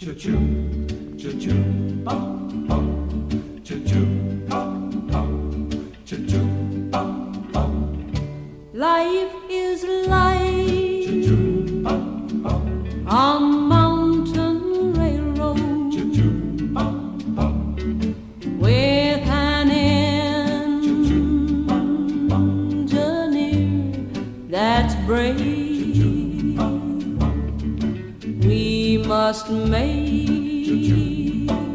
Choo-choo, choo-choo, bum, bum. Choo-choo, bum, bum. Choo-choo, bum, bum. Life is like Choo-choo, bum, bum. a mountain railroad Choo-choo, bum, bum. with an Choo-choo, bum, bum. engineer that's brave. Choo-choo, bum, bum. We must make Choo-choo, bum,